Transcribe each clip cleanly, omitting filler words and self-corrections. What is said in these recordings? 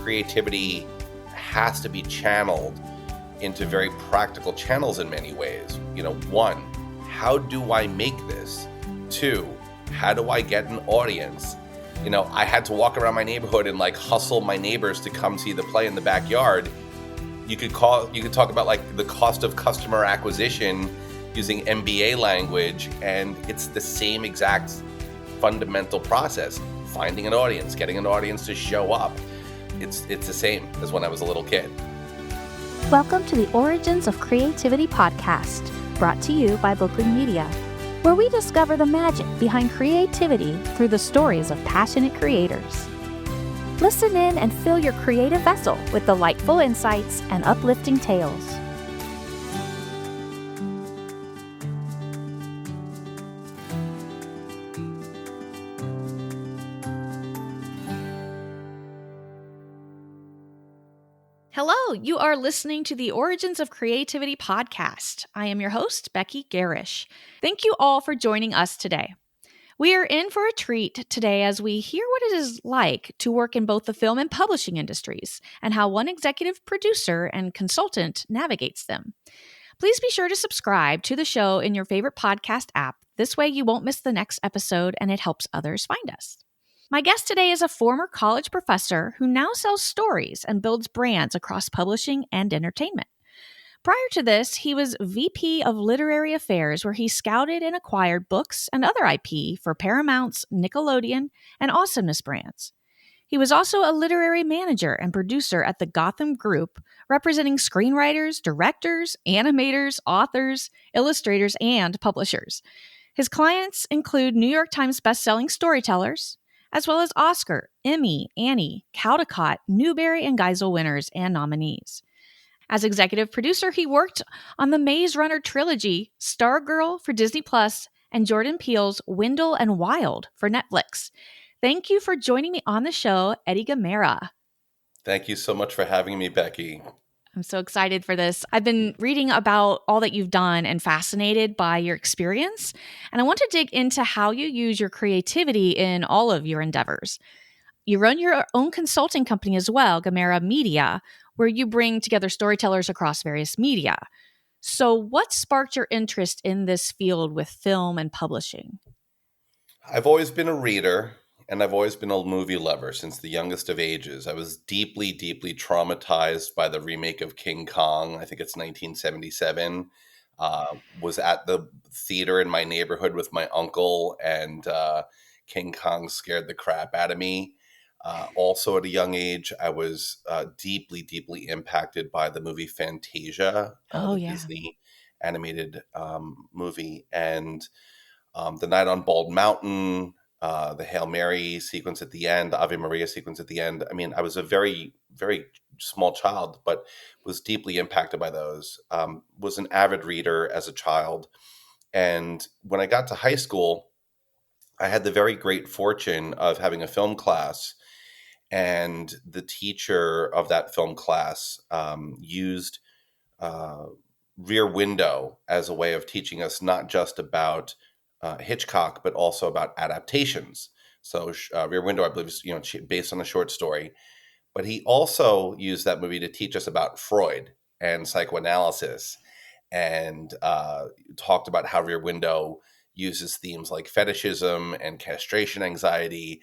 creativity has to be channeled into very practical channels in many ways. One, how do I make this? Two, how do I get an audience? I had to walk around my neighborhood and hustle my neighbors to come see the play in the backyard. You could talk about the cost of customer acquisition using MBA language, and it's the same exact fundamental process. Finding an audience, getting an audience to show up. It's the same as when I was a little kid. Welcome to the Origins of Creativity podcast, brought to you by Bluesky Media, where we discover the magic behind creativity through the stories of passionate creators. Listen in and fill your creative vessel with delightful insights and uplifting tales. Hello, you are listening to the Origins of Creativity podcast. I am your host, Becky Gehrisch. Thank you all for joining us today. We are in for a treat today as we hear what it is like to work in both the film and publishing industries and how one executive producer and consultant navigates them. Please be sure to subscribe to the show in your favorite podcast app. This way you won't miss the next episode and it helps others find us. My guest today is a former college professor who now sells stories and builds brands across publishing and entertainment. Prior to this, he was VP of Literary Affairs, where he scouted and acquired books and other IP for Paramount's Nickelodeon and Awesomeness brands. He was also a literary manager and producer at the Gotham Group, representing screenwriters, directors, animators, authors, illustrators, and publishers. His clients include New York Times bestselling storytellers, as well as Oscar, Emmy, Annie, Caldecott, Newbery, and Geisel winners and nominees. As executive producer, he worked on the Maze Runner trilogy, Stargirl for Disney Plus, and Jordan Peele's Wendell and Wild for Netflix. Thank you for joining me on the show, Eddie Gamarra. Thank you so much for having me, Becky. I'm so excited for this. I've been reading about all that you've done and fascinated by your experience. And I want to dig into how you use your creativity in all of your endeavors. You run your own consulting company as well, Gamarra Media, where you bring together storytellers across various media. So what sparked your interest in this field with film and publishing? I've always been a reader. And I've always been a movie lover since the youngest of ages. I was deeply, deeply traumatized by the remake of King Kong. I think it's 1977. Was at the theater in my neighborhood with my uncle, and King Kong scared the crap out of me. Also at a young age, I was deeply, deeply impacted by the movie Fantasia, Disney animated movie, and The Night on Bald Mountain, the Hail Mary sequence at the end, the Ave Maria sequence at the end. I mean, I was a very, very small child, but was deeply impacted by those. Was an avid reader as a child. And when I got to high school, I had the very great fortune of having a film class. And the teacher of that film class used Rear Window as a way of teaching us not just about Hitchcock, but also about adaptations. So Rear Window, I believe, is based on a short story. But he also used that movie to teach us about Freud and psychoanalysis, and talked about how Rear Window uses themes like fetishism and castration anxiety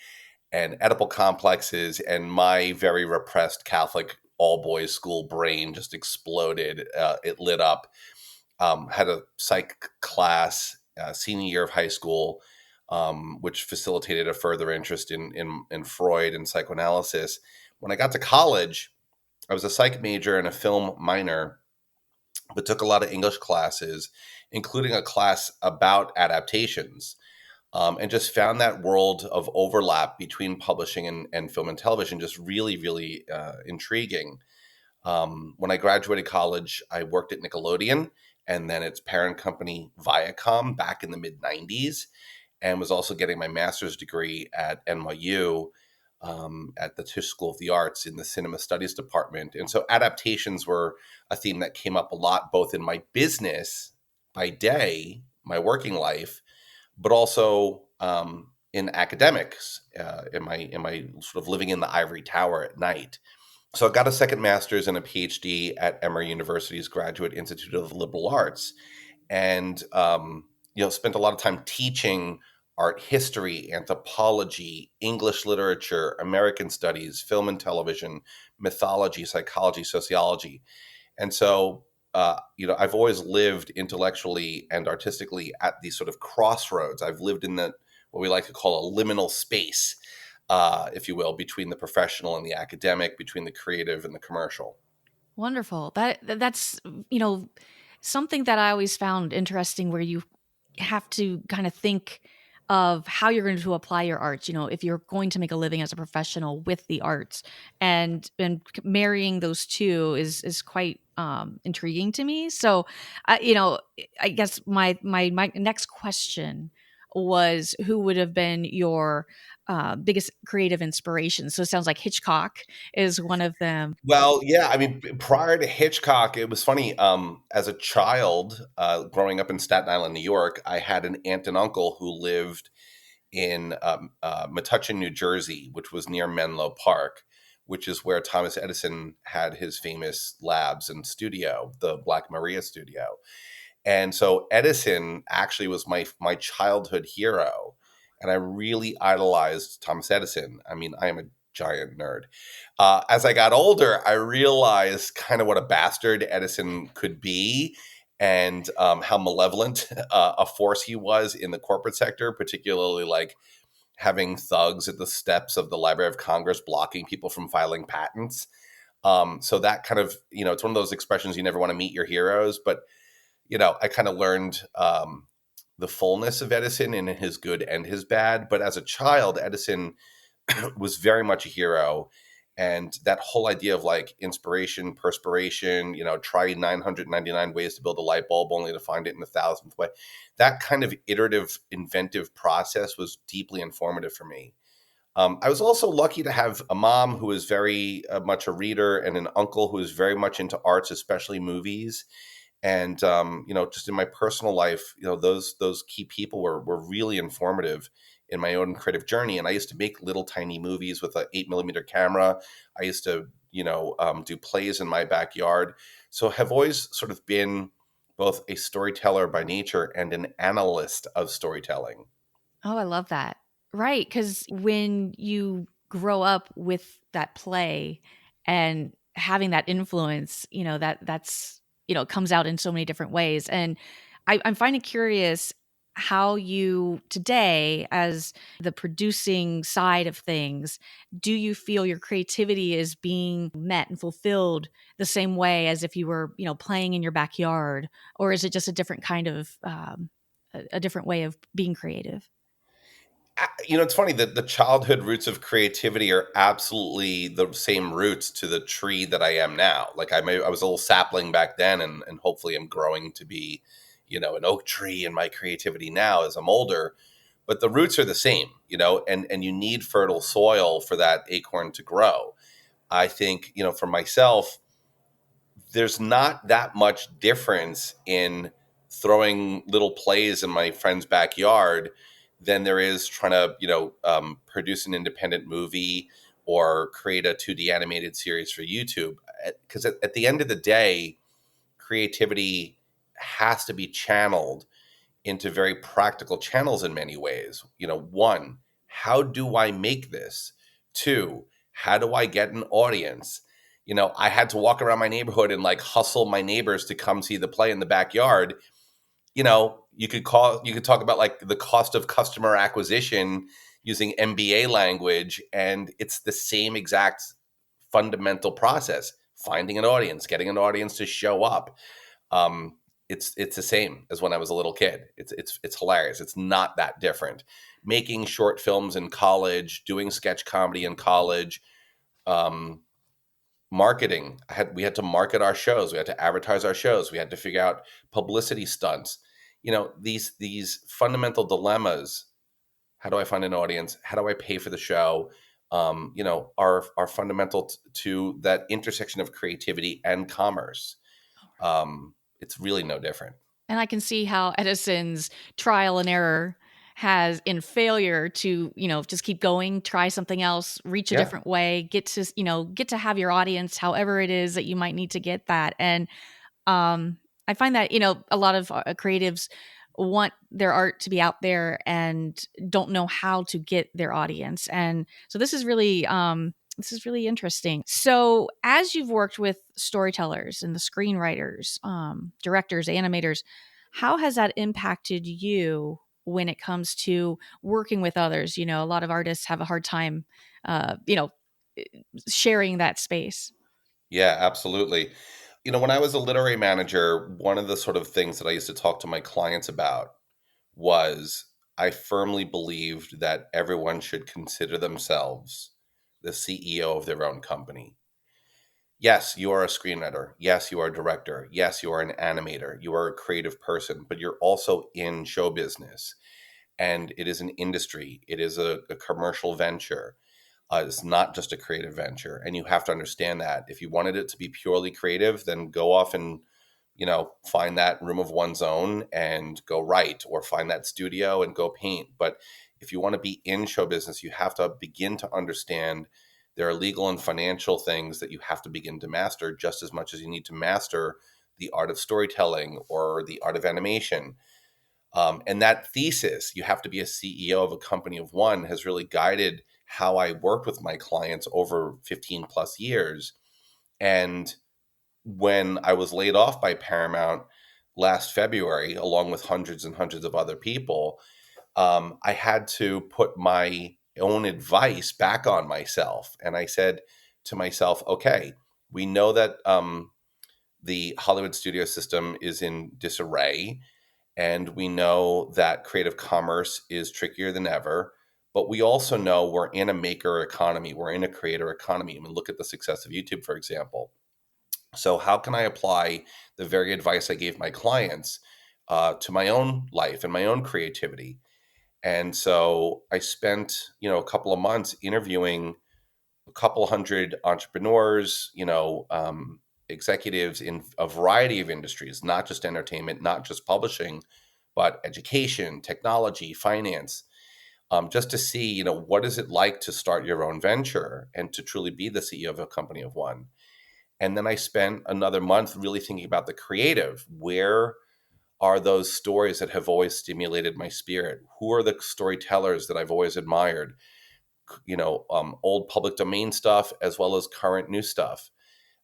and Oedipal complexes. And my very repressed Catholic all-boys school brain just exploded. It lit up. Had a psych class senior year of high school, which facilitated a further interest in Freud and psychoanalysis. When I got to college, I was a psych major and a film minor, but took a lot of English classes, including a class about adaptations, and just found that world of overlap between publishing and film and television just really, really intriguing. When I graduated college, I worked at Nickelodeon, and then its parent company, Viacom, back in the mid-90s, and was also getting my master's degree at NYU at the Tisch School of the Arts in the Cinema Studies department. And so adaptations were a theme that came up a lot, both in my business by day, my working life, but also in academics, in my sort of living in the ivory tower at night. So I got a second master's and a PhD at Emory University's Graduate Institute of the Liberal Arts, and spent a lot of time teaching art history, anthropology, English literature, American studies, film and television, mythology, psychology, sociology. And so, I've always lived intellectually and artistically at these sort of crossroads. I've lived in what we like to call a liminal space, if you will, between the professional and the academic, between the creative and the commercial. Wonderful. That's something that I always found interesting, where you have to kind of think of how you're going to apply your arts, if you're going to make a living as a professional with the arts, and marrying those two is quite intriguing to me. So I guess my next question was, who would have been your biggest creative inspiration? So it sounds like Hitchcock is one of them. Well, yeah, I mean, prior to Hitchcock, it was funny. As a child, growing up in Staten Island, New York, I had an aunt and uncle who lived in Metuchen, New Jersey, which was near Menlo Park, which is where Thomas Edison had his famous labs and studio, the Black Maria studio. And so Edison actually was my childhood hero, and I really idolized Thomas Edison. I mean, I am a giant nerd. As I got older, I realized kind of what a bastard Edison could be, and how malevolent a force he was in the corporate sector, particularly like having thugs at the steps of the Library of Congress blocking people from filing patents. So that kind of, it's one of those expressions, you never want to meet your heroes, but I kind of learned the fullness of Edison in his good and his bad. But as a child, Edison was very much a hero. And that whole idea of like inspiration, perspiration, try 999 ways to build a light bulb only to find it in the thousandth way. That kind of iterative, inventive process was deeply informative for me. I was also lucky to have a mom who was very much a reader, and an uncle who was very much into arts, especially movies. And just in my personal life, those key people were really informative in my own creative journey. And I used to make little tiny movies with an 8mm camera. I used to do plays in my backyard. So have always sort of been both a storyteller by nature and an analyst of storytelling. Oh, I love that. Right, because when you grow up with that play and having that influence, that's comes out in so many different ways. And I'm finding curious how you today, as the producing side of things, do you feel your creativity is being met and fulfilled the same way as if you were, playing in your backyard, or is it just a different kind of a different way of being creative? It's funny that the childhood roots of creativity are absolutely the same roots to the tree that I am now. Like I was a little sapling back then, and hopefully I'm growing to be, an oak tree in my creativity now as I'm older. But the roots are the same, and you need fertile soil for that acorn to grow. I think, for myself, there's not that much difference in throwing little plays in my friend's backyard than there is trying to, produce an independent movie or create a 2D animated series for YouTube. Because at the end of the day, creativity has to be channeled into very practical channels in many ways. One, how do I make this? Two, how do I get an audience? I had to walk around my neighborhood and like hustle my neighbors to come see the play in the backyard. You could talk about like the cost of customer acquisition using MBA language, and it's the same exact fundamental process: finding an audience, getting an audience to show up. It's the same as when I was a little kid. It's hilarious. It's not that different. Making short films in college, doing sketch comedy in college, um, marketing. We had to market our shows. We had to advertise our shows. We had to figure out publicity stunts. These fundamental dilemmas. How do I find an audience? How do I pay for the show? Are fundamental to that intersection of creativity and commerce. It's really no different. And I can see how Edison's trial and error has in failure to, just keep going, try something else, reach a Yeah. different way, get to have your audience however it is that you might need to get that. And I find that, a lot of creatives want their art to be out there and don't know how to get their audience. And so this is really interesting. So as you've worked with storytellers and the screenwriters, directors, animators, how has that impacted you when it comes to working with others? A lot of artists have a hard time, sharing that space. Yeah, absolutely. When I was a literary manager, one of the sort of things that I used to talk to my clients about was I firmly believed that everyone should consider themselves the CEO of their own company. Yes, you are a screenwriter. Yes, you are a director. Yes, you are an animator. You are a creative person, but you're also in show business. And it is an industry, it is a commercial venture. It's not just a creative venture. And you have to understand that. If you wanted it to be purely creative, then go off and find that room of one's own and go write, or find that studio and go paint. But if you want to be in show business, you have to begin to understand there are legal and financial things that you have to begin to master just as much as you need to master the art of storytelling or the art of animation. And that thesis, you have to be a CEO of a company of one, has really guided how I worked with my clients over 15 plus years. And when I was laid off by Paramount last February, along with hundreds and hundreds of other people, I had to put my own advice back on myself. And I said to myself, okay, we know that the Hollywood studio system is in disarray, and we know that creative commerce is trickier than ever. But we also know we're in a maker economy, we're in a creator economy. I mean, look at the success of YouTube, for example. So, how can I apply the very advice I gave my clients to my own life and my own creativity? And so I spent, a couple of months interviewing a couple hundred entrepreneurs, executives in a variety of industries, not just entertainment, not just publishing, but education, technology, finance, just to see, what is it like to start your own venture and to truly be the CEO of a company of one. And then I spent another month really thinking about the creative. Where are those stories that have always stimulated my spirit? Who are the storytellers that I've always admired? Old public domain stuff as well as current new stuff.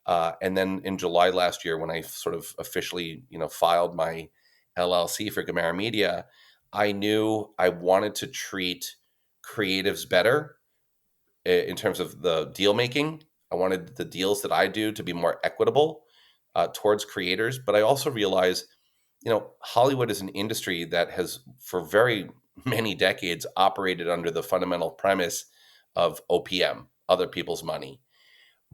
And then in July last year, when I sort of officially, filed my LLC for Gamarra Media, I knew I wanted to treat creatives better in terms of the deal making. I wanted the deals that I do to be more equitable towards creators. But I also realized, Hollywood is an industry that has, for very many decades, operated under the fundamental premise of OPM, other people's money.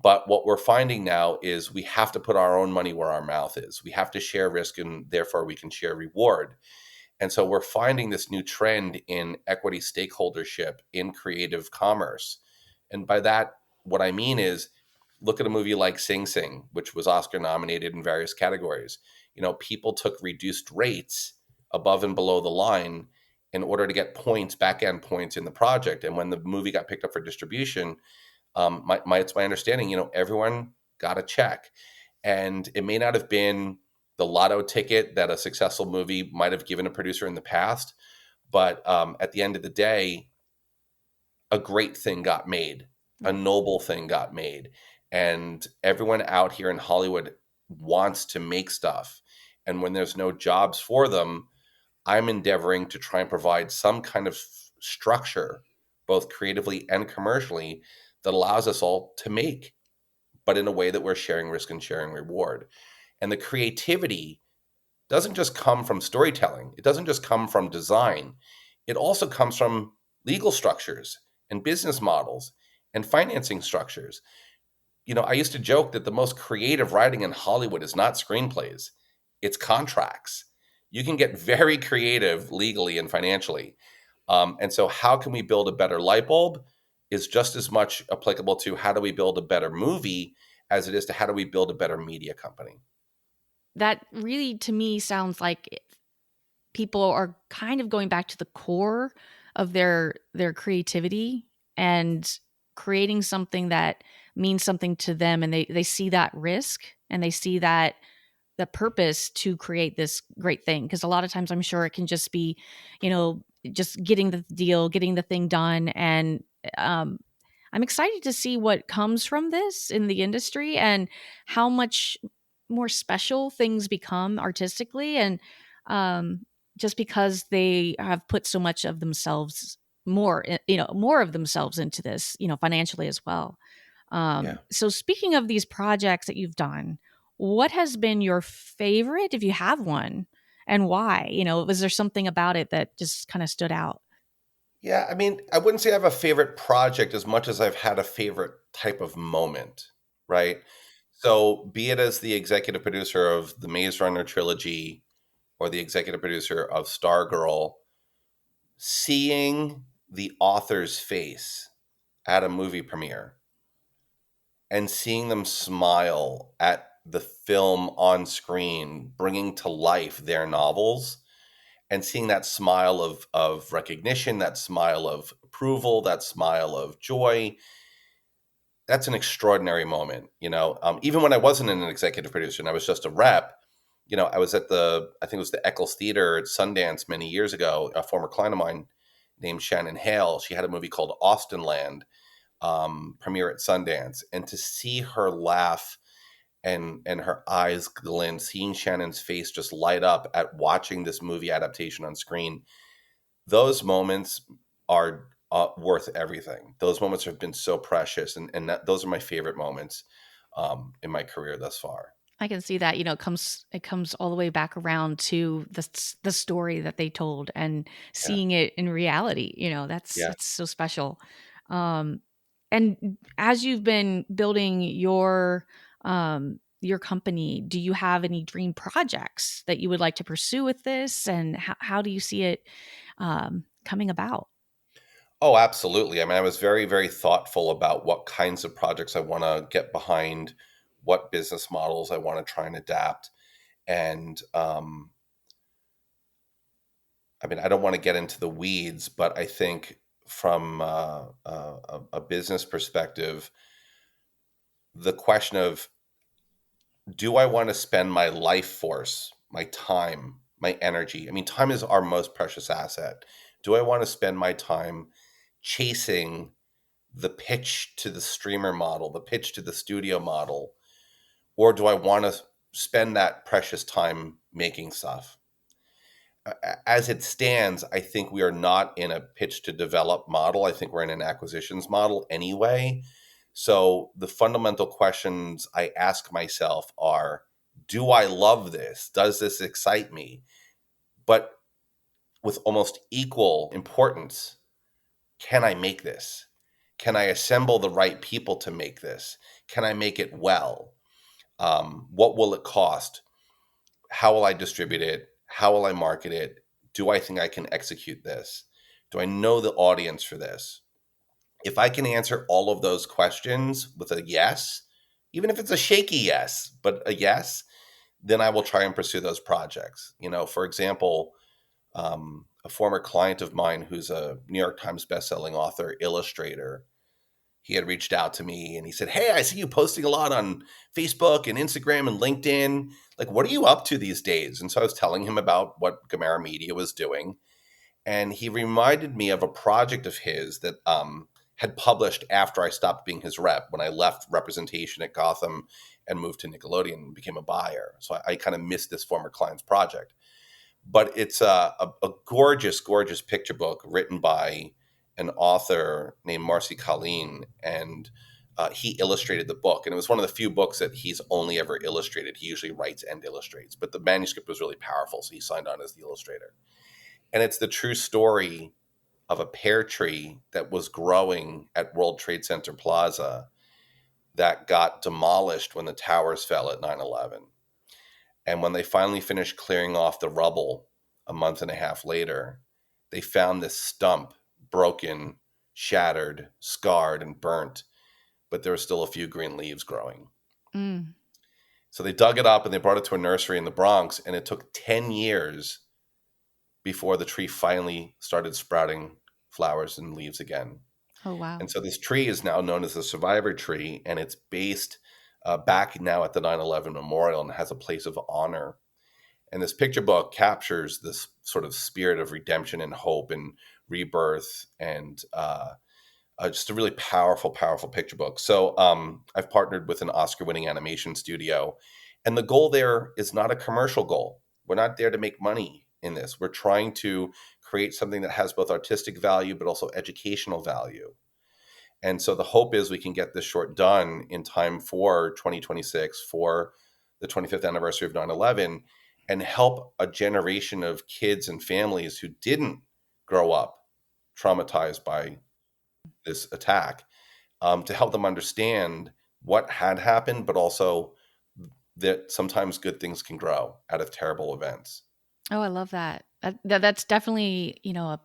But what we're finding now is we have to put our own money where our mouth is. We have to share risk, and therefore we can share reward. And so we're finding this new trend in equity stakeholdership in creative commerce. And by that, what I mean is, look at a movie like Sing Sing, which was Oscar nominated in various categories. People took reduced rates above and below the line in order to get points, back end points in the project. And when the movie got picked up for distribution, it's my understanding, everyone got a check. And it may not have been the lotto ticket that a successful movie might have given a producer in the past, but at the end of the day, a great thing got made, a Right. noble thing got made. And everyone out here in Hollywood wants to make stuff. And when there's no jobs for them, I'm endeavoring to try and provide some kind of structure, both creatively and commercially, that allows us all to make, but in a way that we're sharing risk and sharing reward. And the creativity doesn't just come from storytelling, it doesn't just come from design, it also comes from legal structures and business models and financing structures. I used to joke that the most creative writing in Hollywood is not screenplays, it's contracts. You can get very creative legally and financially. And so, how can we build a better light bulb is just as much applicable to how do we build a better movie as it is to how do we build a better media company. That really, to me, sounds like people are kind of going back to the core of their creativity and creating something that means something to them, and they see that risk and they see that the purpose to create this great thing. Because a lot of times I'm sure it can just be, just getting the deal, getting the thing done. And um, I'm excited to see what comes from this in the industry and how much more special things become artistically. And um, just because they have put so much of themselves more of themselves into this, financially as well. Yeah. So speaking of these projects that you've done, what has been your favorite, if you have one, and why? Was there something about it that just kind of stood out? Yeah, I mean, I wouldn't say I have a favorite project as much as I've had a favorite type of moment, right? So, be it as the executive producer of the Maze Runner trilogy or the executive producer of Stargirl, seeing the author's face at a movie premiere and seeing them smile at the film on screen, bringing to life their novels, and seeing that smile of recognition, that smile of approval, that smile of joy, that's an extraordinary moment. Even when I wasn't an executive producer and I was just a rep, I was at I think it was the Eccles Theater at Sundance many years ago. A former client of mine named Shannon Hale, she had a movie called Austin Land premiere at Sundance, and to see her laugh and her eyes glint, seeing Shannon's face just light up at watching this movie adaptation on screen, those moments are worth everything. Those moments have been so precious, and those are my favorite moments in my career thus far. I can see that, it comes all the way back around to the story that they told and Yeah, seeing it in reality. That's yeah. it's so special. Um, and as you've been building your company, do you have any dream projects that you would like to pursue with this? And how do you see it coming about? Oh, absolutely. I mean, I was very, very thoughtful about what kinds of projects I want to get behind, what business models I want to try and adapt. And I mean, I don't want to get into the weeds, but I think from a business perspective, the question of, do I want to spend my life force, my time, my energy? I mean, time is our most precious asset. Do I want to spend my time chasing the pitch to the streamer model, the pitch to the studio model, or do I want to spend that precious time making stuff? As it stands, I think we are not in a pitch to develop model. I think we're in an acquisitions model anyway. So the fundamental questions I ask myself are, do I love this? Does this excite me? But with almost equal importance, can I make this? Can I assemble the right people to make this? Can I make it well? What will it cost? How will I distribute it? How will I market it? Do I think I can execute this? Do I know the audience for this? If I can answer all of those questions with a yes, even if it's a shaky yes, but a yes, then I will try and pursue those projects. For example, a former client of mine who's a New York Times bestselling author, illustrator, he had reached out to me and he said, "Hey, I see you posting a lot on Facebook and Instagram and LinkedIn. Like, what are you up to these days?" And so I was telling him about what Gamarra Media was doing. And he reminded me of a project of his that had published after I stopped being his rep, when I left representation at Gotham and moved to Nickelodeon and became a buyer. So I kind of missed this former client's project. But it's a gorgeous, gorgeous picture book written by an author named Marcy Colleen, and he illustrated the book. And it was one of the few books that he's only ever illustrated. He usually writes and illustrates, but the manuscript was really powerful, so he signed on as the illustrator. And it's the true story of a pear tree that was growing at World Trade Center Plaza that got demolished when the towers fell at 9/11. And when they finally finished clearing off the rubble a month and a half later, they found this stump broken, shattered, scarred, and burnt, but there were still a few green leaves growing. Mm. So they dug it up and they brought it to a nursery in the Bronx, and it took 10 years before the tree finally started sprouting flowers and leaves again. Oh, wow. And so this tree is now known as the survivor tree, and it's based back now at the 9/11 memorial and has a place of honor. And this picture book captures this sort of spirit of redemption and hope and rebirth, and just a really powerful, powerful picture book. So I've partnered with an Oscar-winning animation studio, and the goal there is not a commercial goal. We're not there to make money in this. We're trying to create something that has both artistic value but also educational value. And so the hope is we can get this short done in time for 2026, for the 25th anniversary of 9/11, and help a generation of kids and families who didn't grow up traumatized by this attack, to help them understand what had happened, but also that sometimes good things can grow out of terrible events. Oh, I love that. That's definitely, a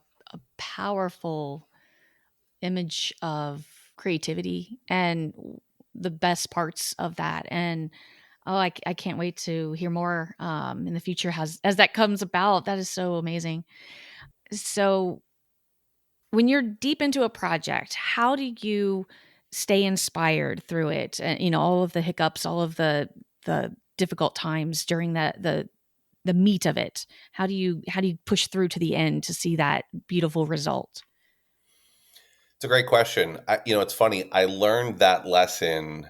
powerful image of creativity and the best parts of that. And oh, I can't wait to hear more in the future as that comes about. That is so amazing. So, when you're deep into a project, how do you stay inspired through it? And all of the hiccups, all of the difficult times during the meat of it. How do you push through to the end to see that beautiful result? It's a great question. It's funny. I learned that lesson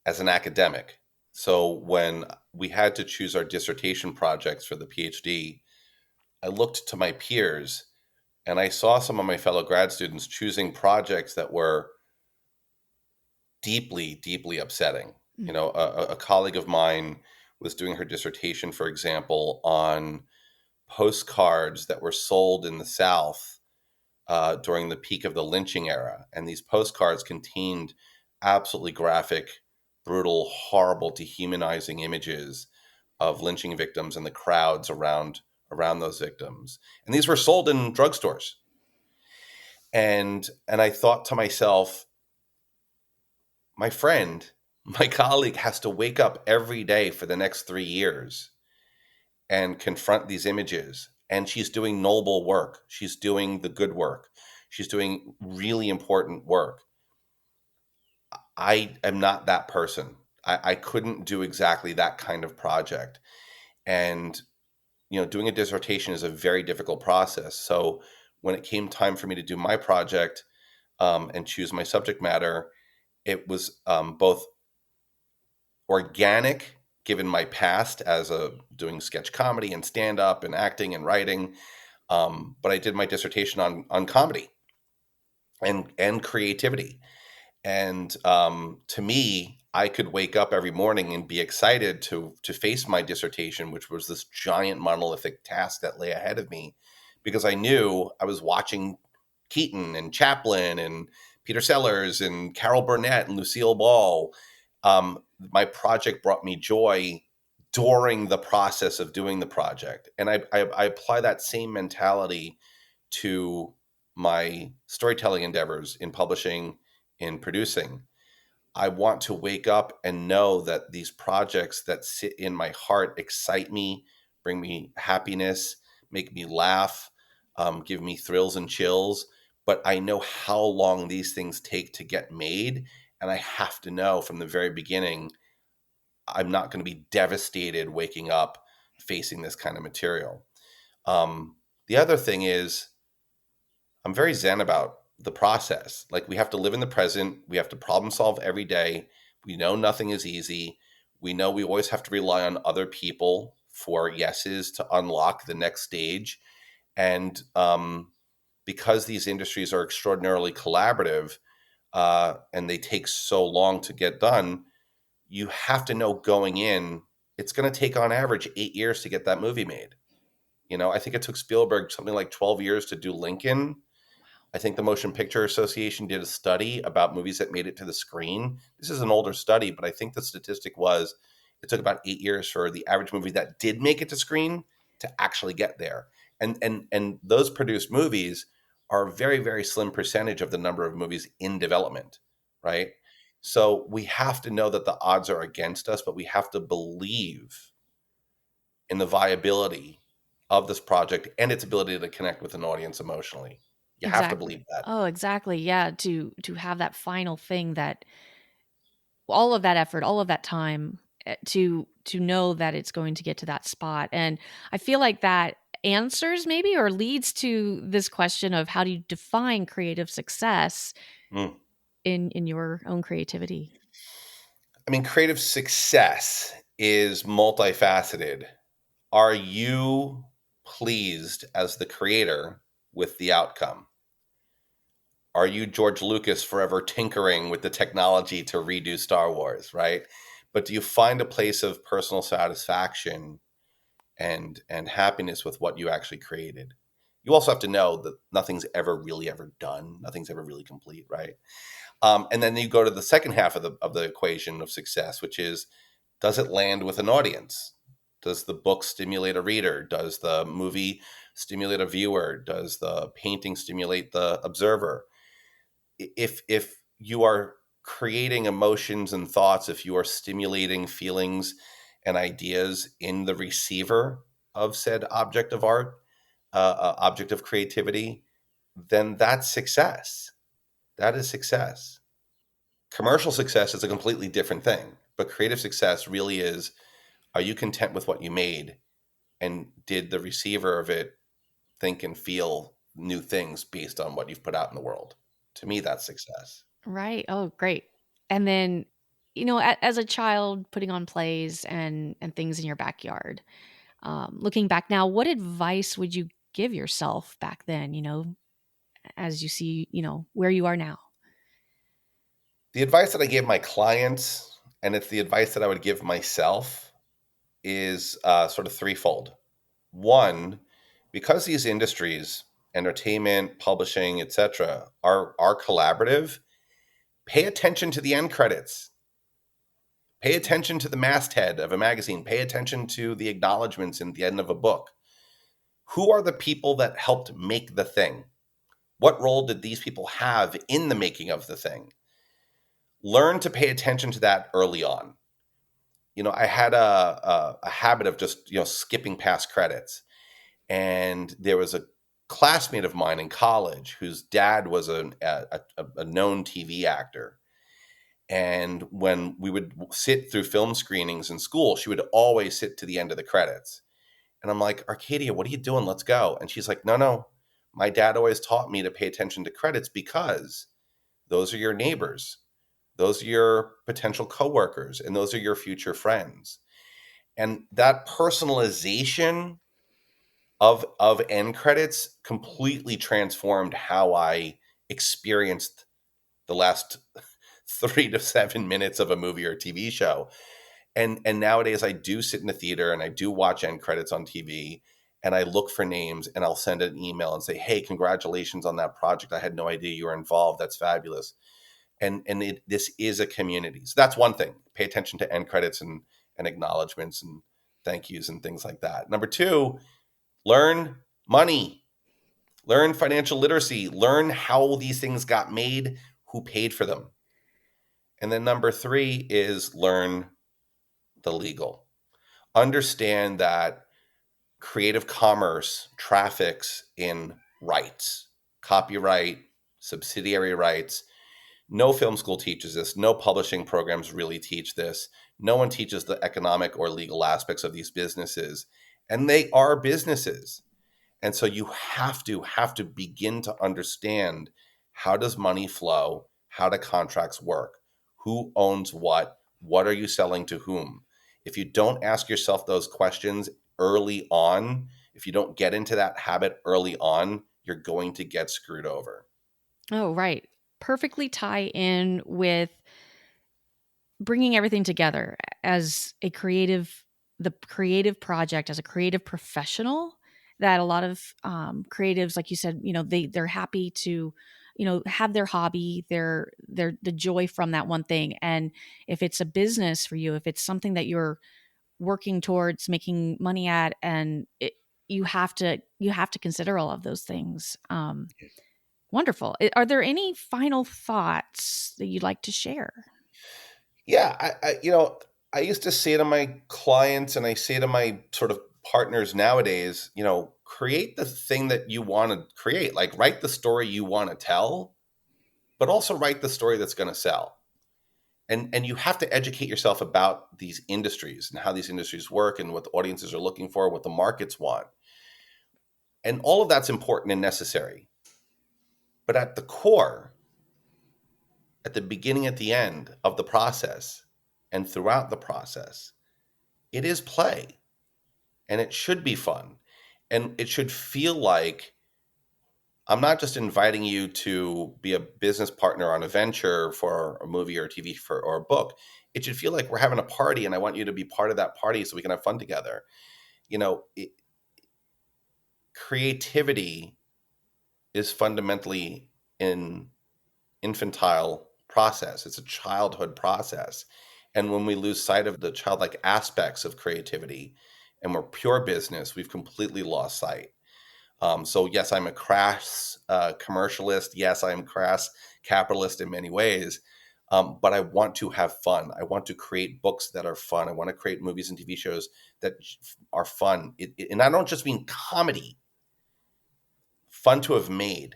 as an academic. So when we had to choose our dissertation projects for the PhD, I looked to my peers and I saw some of my fellow grad students choosing projects that were deeply, deeply upsetting. Mm. A colleague of mine was doing her dissertation, for example, on postcards that were sold in the South during the peak of the lynching era. And these postcards contained absolutely graphic, brutal, horrible, dehumanizing images of lynching victims and the crowds around those victims. And these were sold in drugstores. And I thought to myself, my friend, my colleague has to wake up every day for the next 3 years and confront these images. And she's doing noble work. She's doing the good work. She's doing really important work. I am not that person. I couldn't do exactly that kind of project. And, doing a dissertation is a very difficult process. So when it came time for me to do my project and choose my subject matter, it was both organic, given my past as a doing sketch comedy and stand up and acting and writing. But I did my dissertation on comedy and creativity. And to me, I could wake up every morning and be excited to face my dissertation, which was this giant monolithic task that lay ahead of me, because I knew I was watching Keaton and Chaplin and Peter Sellers and Carol Burnett and Lucille Ball. My project brought me joy during the process of doing the project, and I apply that same mentality to my storytelling endeavors in publishing, in producing. I want to wake up and know that these projects that sit in my heart excite me, bring me happiness, make me laugh, give me thrills and chills. But I know how long these things take to get made. And I have to know from the very beginning, I'm not going to be devastated waking up facing this kind of material. The other thing is, I'm very zen about the process. Like, we have to live in the present. We have to problem solve every day. We know nothing is easy. We know we always have to rely on other people for yeses to unlock the next stage. And because these industries are extraordinarily collaborative and they take so long to get done, you have to know going in, it's going to take on average 8 years to get that movie made. I think it took Spielberg something like 12 years to do Lincoln. I think the Motion Picture Association did a study about movies that made it to the screen. This is an older study, but I think the statistic was it took about 8 years for the average movie that did make it to screen to actually get there. And those produced movies are a very, very slim percentage of the number of movies in development, right? So we have to know that the odds are against us, but we have to believe in the viability of this project and its ability to connect with an audience emotionally. You have to believe Exactly. that. Oh, exactly. Yeah, to have that final thing, that all of that effort, all of that time, to know that it's going to get to that spot. And I feel like that answers maybe, or leads to this question of, how do you define creative success Mm. in your own creativity? I mean, creative success is multifaceted. Are you pleased as the creator with the outcome? Are you George Lucas forever tinkering with the technology to redo Star Wars, right? But do you find a place of personal satisfaction and happiness with what you actually created? You also have to know that nothing's ever really ever done. Nothing's ever really complete, right? And then you go to the second half of the equation of success, which is, does it land with an audience? Does the book stimulate a reader? Does the movie stimulate a viewer? Does the painting stimulate the observer? If you are creating emotions and thoughts, if you are stimulating feelings and ideas in the receiver of said object of art, object of creativity, then that's success. That is success. Commercial success is a completely different thing, but creative success really is, are you content with what you made? And did the receiver of it think and feel new things based on what you've put out in the world? To me, that's success. Right. Oh, great. And then, as a child, putting on plays and things in your backyard. Looking back now, what advice would you give yourself back then? As you see, where you are now. The advice that I gave my clients, and it's the advice that I would give myself, is sort of threefold. One, because these industries, entertainment, publishing, etc., are collaborative, pay attention to the end credits. Pay attention to the masthead of a magazine. Pay attention to the acknowledgments in the end of a book. Who are the people that helped make the thing? What role did these people have in the making of the thing? Learn to pay attention to that early on. I had a habit of just skipping past credits, and there was a classmate of mine in college whose dad was a known TV actor. And when we would sit through film screenings in school, she would always sit to the end of the credits. And I'm like, Arcadia, what are you doing? Let's go. And she's like, no, no. My dad always taught me to pay attention to credits because those are your neighbors. Those are your potential coworkers, and those are your future friends. And that personalization of end credits completely transformed how I experienced the last 3 to 7 minutes of a movie or TV show. And nowadays I do sit in the theater and I do watch end credits on TV, and I look for names and I'll send an email and say, hey, congratulations on that project. I had no idea you were involved. That's fabulous. And this is a community. So that's one thing. Pay attention to end credits and acknowledgments and thank yous and things like that. Number two, learn money, learn financial literacy, learn how these things got made, who paid for them. And then number three is learn the legal. Understand that creative commerce traffics in rights, copyright, subsidiary rights. No film school teaches this. No publishing programs really teach this. No one teaches the economic or legal aspects of these businesses. And they are businesses. And so you have to begin to understand, how does money flow? How do contracts work? Who owns what? What are you selling to whom? If you don't ask yourself those questions early on, if you don't get into that habit early on, you're going to get screwed over. Oh, right. Perfectly tie in with bringing everything together as the creative project, as a creative professional, that a lot of creatives, like you said, they're happy to, have their hobby, their the joy from that one thing. And if it's a business for you, if it's something that you're working towards making money at, and you have to consider all of those things. Wonderful. Are there any final thoughts that you'd like to share? Yeah, I used to say to my clients, and I say to my sort of partners nowadays, create the thing that you want to create. Like, write the story you want to tell, but also write the story that's going to sell. And you have to educate yourself about these industries and how these industries work and what the audiences are looking for, what the markets want. And all of that's important and necessary. But at the core, at the beginning, at the end of the process, and throughout the process, it is play. And it should be fun. And it should feel like I'm not just inviting you to be a business partner on a venture for a movie or a TV or a book. It should feel like we're having a party and I want you to be part of that party so we can have fun together. Creativity is fundamentally an infantile process. It's a childhood process. And when we lose sight of the childlike aspects of creativity and we're pure business, we've completely lost sight. So yes, I'm a crass commercialist. Yes, I'm crass capitalist in many ways. But I want to have fun. I want to create books that are fun. I want to create movies and TV shows that are fun. And I don't just mean comedy. Fun to have made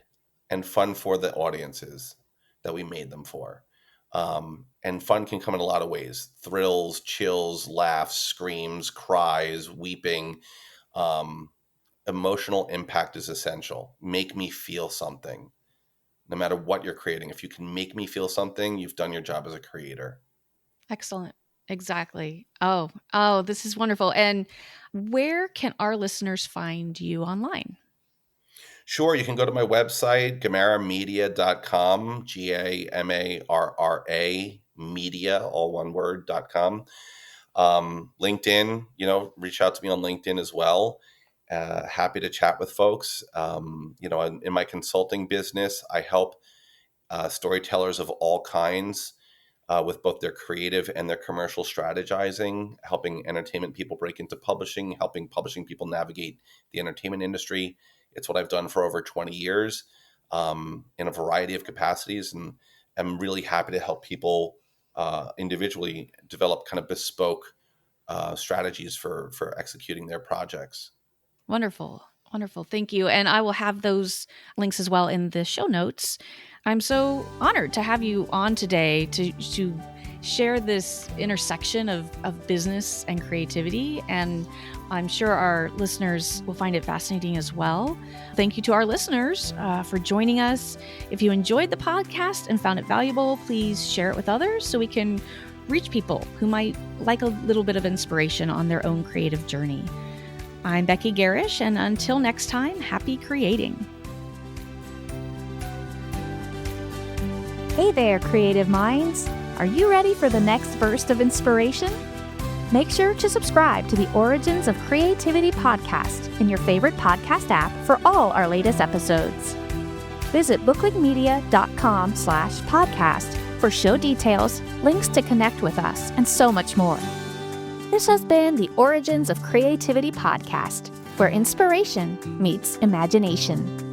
and fun for the audiences that we made them for. And fun can come in a lot of ways. Thrills, chills, laughs, screams, cries, weeping. Emotional impact is essential. Make me feel something. No matter what you're creating, if you can make me feel something, you've done your job as a creator. Excellent. Exactly. Oh, this is wonderful. And where can our listeners find you online? Sure, you can go to my website, gamarramedia.com, GAMARRA media, all one word, .com. LinkedIn, reach out to me on LinkedIn as well. Happy to chat with folks. In my consulting business, I help storytellers of all kinds with both their creative and their commercial strategizing, helping entertainment people break into publishing, helping publishing people navigate the entertainment industry. It's what I've done for over 20 years in a variety of capacities. And I'm really happy to help people individually develop kind of bespoke strategies for executing their projects. Wonderful. Wonderful. Thank you. And I will have those links as well in the show notes. I'm so honored to have you on today to share this intersection of business and creativity. And I'm sure our listeners will find it fascinating as well. Thank you to our listeners for joining us. If you enjoyed the podcast and found it valuable, please share it with others so we can reach people who might like a little bit of inspiration on their own creative journey. I'm Becky Gehrisch, and until next time, happy creating. Hey there, creative minds! Are you ready for the next burst of inspiration? Make sure to subscribe to the Origins of Creativity podcast in your favorite podcast app for all our latest episodes. Visit bookligmedia.com/podcast for show details, links to connect with us, and so much more. This has been the Origins of Creativity podcast, where inspiration meets imagination.